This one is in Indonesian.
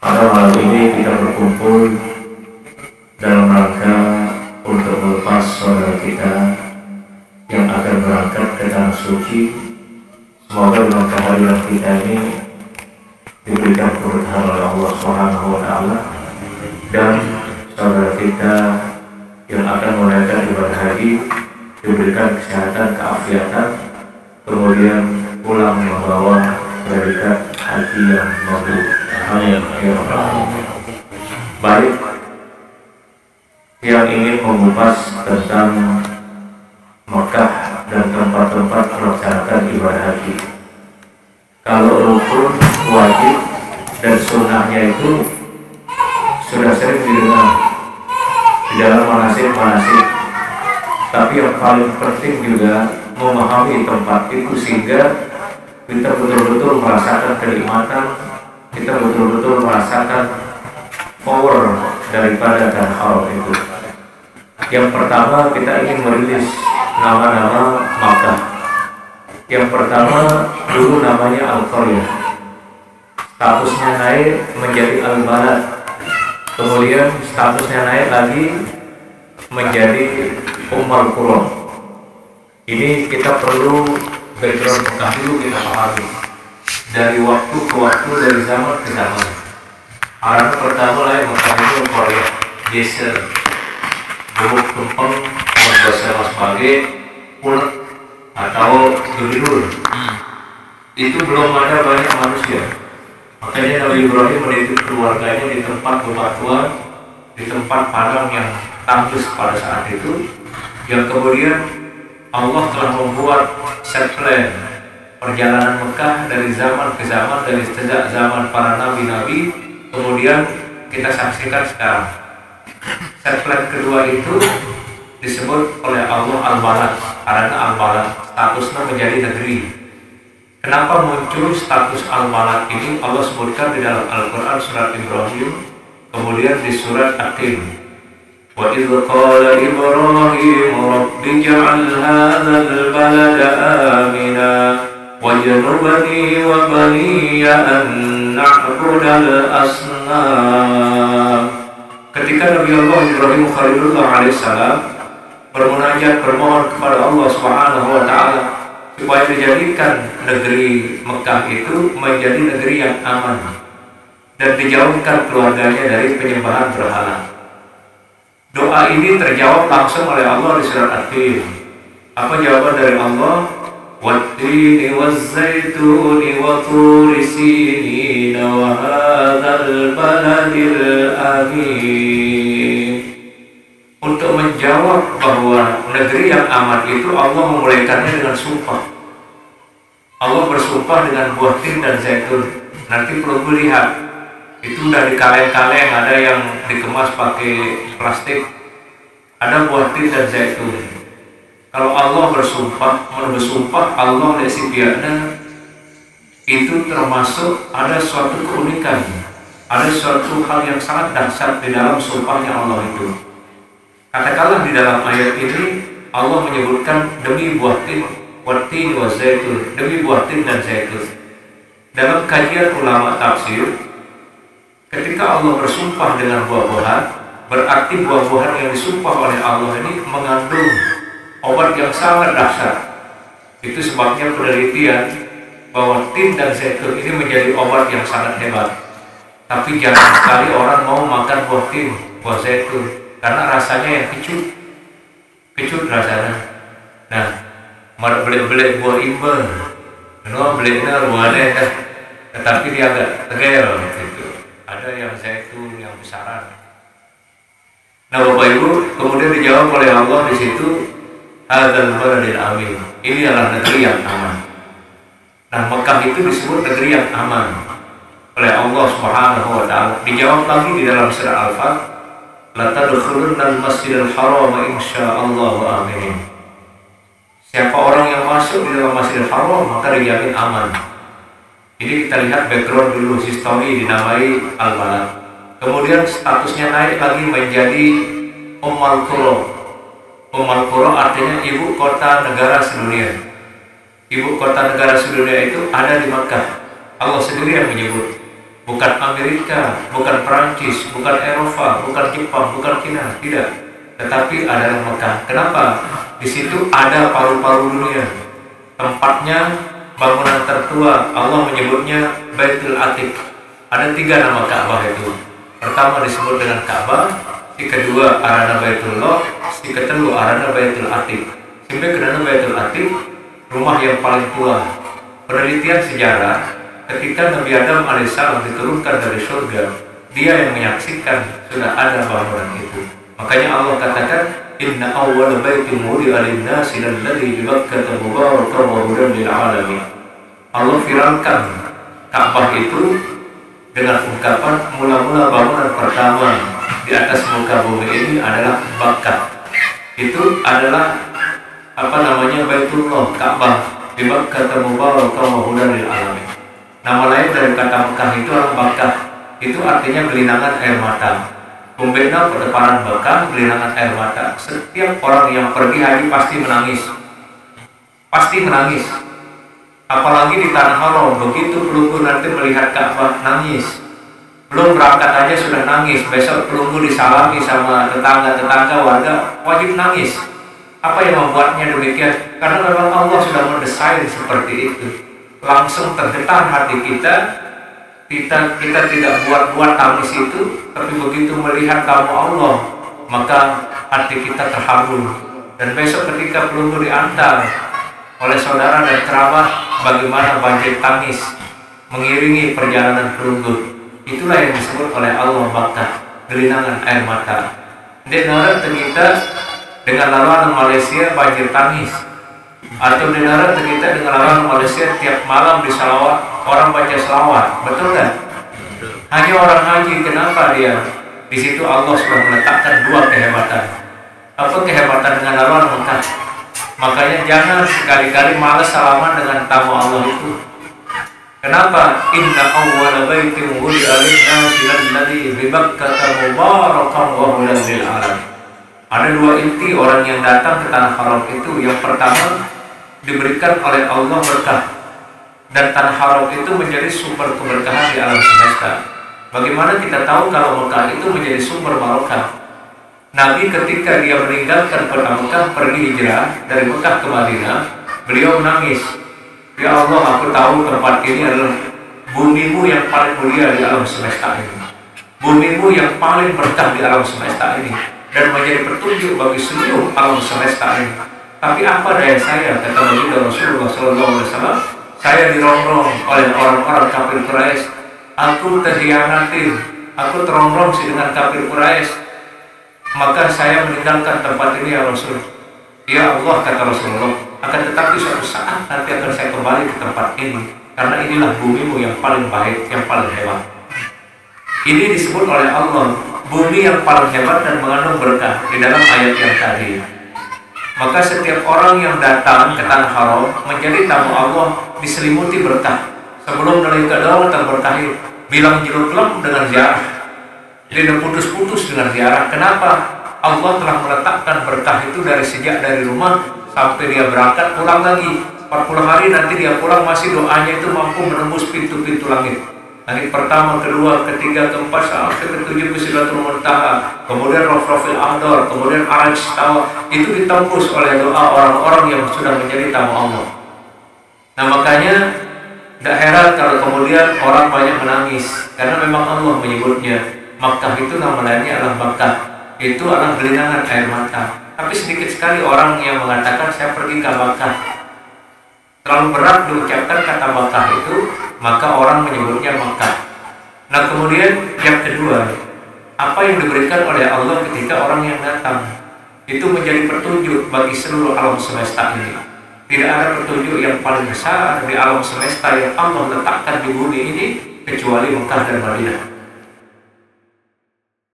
Pada malam ini kita berkumpul dalam rangka untuk melepas saudara kita yang akan berangkat ke tanah suci. Semoga dengan kehadiran kita ini diberikan keberkahan oleh Allah Subhanahu wa Ta'ala, dan saudara kita yang akan menunaikan ibadah haji diberikan kesehatan, keafiatan, kemudian pulang membawa predikat haji yang mabrur. Amin. Baik, yang ingin mengupas tentang Mekah dan tempat-tempat melaksanakan ibadah haji. Kalau rukun, wajib, dan sunnahnya itu sudah sering didengar di dalam manasik-manasik. Tapi yang paling penting juga memahami tempat itu sehingga kita betul-betul merasakan kenikmatan, kita betul-betul merasakan power daripada tanah haram itu. Yang pertama, kita ingin merilis nama-nama Makkah. Yang pertama dulu namanya Al-Qaryah, statusnya naik menjadi Al-Balad, kemudian statusnya naik lagi menjadi Ummul Qura. Ini kita perlu background Mekah dulu kita pahami dari waktu ke waktu, dari zaman ke zaman. Arah pertama lah yang Mekah itu Korea, geser, bubuk tumpeng, bahasa mas pagi, pulut atau dulur. Itu belum ada banyak manusia. Makanya Nabi Ibrahim mendidik keluarganya di tempat bebatuan, di tempat padang yang tandus pada saat itu, yang kemudian Allah telah membuat set plan perjalanan Mekah dari zaman ke zaman, dari sejak zaman para nabi-nabi, kemudian kita saksikan sekarang. Set plan kedua itu disebut oleh Allah Al-Balad, karena Al-Balad statusnya menjadi negeri. Kenapa muncul status Al-Balad ini? Allah sebutkan di dalam Al-Quran surat Ibrahim, kemudian di surat At-Tin. Wa idh qala Ibrahim rabbi ij'al hadzal balada amina wajnubni wa baniya an na'budal asnam. Ketika Nabi Allah Ibrahim Khalilullah alaihissalam bermunajat, bermohon kepada Allah Subhanahu wa Ta'ala supaya dijadikan negeri Mekah itu menjadi negeri yang aman dan dijauhkan keluarganya dari penyembahan berhala. Doa ini terjawab langsung oleh Allah di surat At-Tin. Apa jawaban dari Allah? Wat-tini waz-zaituni wa turi sinina wa hadzal baladil amin. Untuk menjawab bahwa negeri yang aman itu Allah memulaikannya dengan sumpah. Allah bersumpah dengan buah tin dan zaitun. Nanti perlu lihat, itu udah di kaleng-kaleng, ada yang dikemas pakai plastik, ada buah tin dan zaitun. Kalau Allah bersumpah, Allah lesibiana itu termasuk ada suatu keunikan, ada suatu hal yang sangat dahsyat di dalam sumpahnya Allah itu. Katakanlah di dalam ayat ini Allah menyebutkan demi buah tin, wat-tin wa zaitun, demi buah tin dan zaitun. Dalam kajian ulama tafsir, ketika Allah bersumpah dengan buah-buahan, berarti buah-buahan yang disumpah oleh Allah ini mengandung obat yang sangat dahsyat. Itu sebabnya penelitian bahwa tin dan zaitun ini menjadi obat yang sangat hebat. Tapi jarang sekali orang mau makan buah tin, buah zaitun, karena rasanya yang kecut rasanya. Nah, beli buah imbal, belinya ruannya, tetapi dia agak tegel gitu. Ada yang zaitun yang besaran. Nah, Bapak Ibu, kemudian dijawab oleh Allah di situ, hadzal baladil amin. Ini adalah negeri yang aman. Nah, Mekah itu disebut negeri yang aman oleh Allah Subhanahu wa Ta'ala. Dijawab lagi di dalam surah Al-Fat, la tadkhulunnal masjidal haram insyaallah amin. Siapa orang yang masuk di dalam Masjidil Haram maka dijamin aman. Ini kita lihat background dulu, histori dinamai Al-Balad. Kemudian statusnya naik lagi menjadi Ummul Qura. Ummul Qura artinya ibu kota negara sedunia. Ibu kota negara sedunia itu ada di Makkah. Allah sendiri yang menyebut. bukan Amerika, bukan Perancis, bukan Eropa, bukan Jepang, bukan Cina, tidak. Tetapi adalah Mekah. Kenapa? Di situ ada paru-paru dunia. Tempatnya bangunan tertua. Allah menyebutnya Baitul Atiq. Ada 3 nama Ka'bah itu. Pertama disebut dengan Ka'bah, si kedua arana Baitullah, si kedua arana Baitul Atiq. Sampai kerana Baitul Atiq rumah yang paling tua. Penelitian sejarah, ketika Nabi Adam alaihissalam diturunkan dari surga, dia yang menyaksikan sudah ada bangunan itu. Makanya Allah katakan, Inna awwala baitin wudi'a lin-nasi lalladzi bi Bakkah mubarakan wa hudan lil alamin. Allah firalkan Ka'bah itu dengan ungkapan mula-mula bangunan pertama di atas muka bumi ini adalah Bakkah. Itu adalah Baitullah, Ka'bah di Bakkah mubarakan wa hudan lil alamin. Nama lain dari kata Mekah itu adalah Bakkah. Itu artinya gelinangan air mata. Pembina perdeparan Bakkah, gelinangan air mata. Setiap orang yang pergi haji pasti menangis. Pasti menangis. Apalagi di Tanah Haram, begitu pelunggu nanti melihat Ka'bah, nangis. Belum berangkat aja sudah nangis. Besok pelunggu disalami sama tetangga-tetangga warga, wajib nangis. Apa yang membuatnya demikian? Karena memang Allah sudah mendesain seperti itu. Langsung tergetar hati kita. Kita tidak buat-buat tangis itu, tapi begitu melihat kamu Allah, maka hati kita terharu. Dan besok ketika pelunggu diantar oleh saudara dan kerabat, bagaimana banjir tangis mengiringi perjalanan pelunggu. Itulah yang disebut oleh Allah Bakkah, gelinangan air mata. Di negara kita dengan laluan Malaysia banjir tangis, atau di negara kita dengan laluan Malaysia tiap malam di salawat orang baca selawat, betul kan? Hanya orang haji, kenapa dia? Di situ Allah sudah meletakkan 2 kehebatan. Apa kehebatan dengan laluan Mekah? Makanya jangan sekali-kali malas salaman dengan tamu Allah itu. Kenapa? Inna awwala baitin wudi'a lin-nasi lalladzi bi Bakkah mubarakan wa hudan lil alamin. Ada 2 inti orang yang datang ke Tanah Haram itu. Yang pertama, diberikan oleh Allah berkah. Dan Tanah Haram itu menjadi sumber keberkahan di alam semesta. Bagaimana kita tahu kalau Mekah itu menjadi sumber barokah? Nabi ketika dia meninggalkan kota Mekah, pergi hijrah dari Mekah ke Madinah, beliau menangis. Ya Allah, aku tahu tempat ini adalah bumimu yang paling mulia di alam semesta ini. Bumimu yang paling berkah di alam semesta ini. Dan menjadi petunjuk bagi seluruh alam semesta ini. Tapi apa daya saya, kata Nabi Rasulullah SAW, saya dirongrong oleh orang-orang kafir Quraisy. Aku terhianatin, aku terongrong dengan kafir Quraisy. Maka saya meninggalkan tempat ini ya Rasul. Ya Allah, kata Rasulullah, akan tetapi suatu saat nanti akan saya kembali ke tempat ini. Karena inilah bumimu yang paling baik, yang paling hebat. Ini disebut oleh Allah, bumi yang paling hebat dan mengandung berkah di dalam ayat yang tadi. Maka setiap orang yang datang ke Tanah Haram menjadi tamu Allah diselimuti berkah. Sebelum dari kedua terberkahi, bilang jelek-jelek dengan ziarah. Tidak putus-putus dengan ziarah. Kenapa? Allah telah meletakkan berkah itu dari rumah sampai dia berangkat pulang lagi. 40 hari nanti dia pulang masih doanya itu mampu menembus pintu-pintu langit. Langit pertama, kedua, ketiga, keempat, sampai ketujuh ke Sidratul Muntaha, kemudian Rafrafil A'dhar, kemudian Araj Tawa. Itu ditembus oleh doa orang-orang yang sudah menjadi tamu Allah. Nah makanya tidak heran kalau kemudian orang banyak menangis, karena memang Allah menyebutnya. Makkah itu nama lainnya adalah Bakkah. Itu adalah gelinangan air mata. Tapi sedikit sekali orang yang mengatakan saya pergi ke Bakkah. Terlalu berat diucapkan kata Bakkah itu, maka orang menyebutnya Makkah. Nah kemudian yang kedua, apa yang diberikan oleh Allah ketika orang yang datang itu menjadi petunjuk bagi seluruh alam semesta ini. Tidak ada petunjuk yang paling besar di alam semesta yang Allah letakkan di bumi ini kecuali Mekah dan Madinah.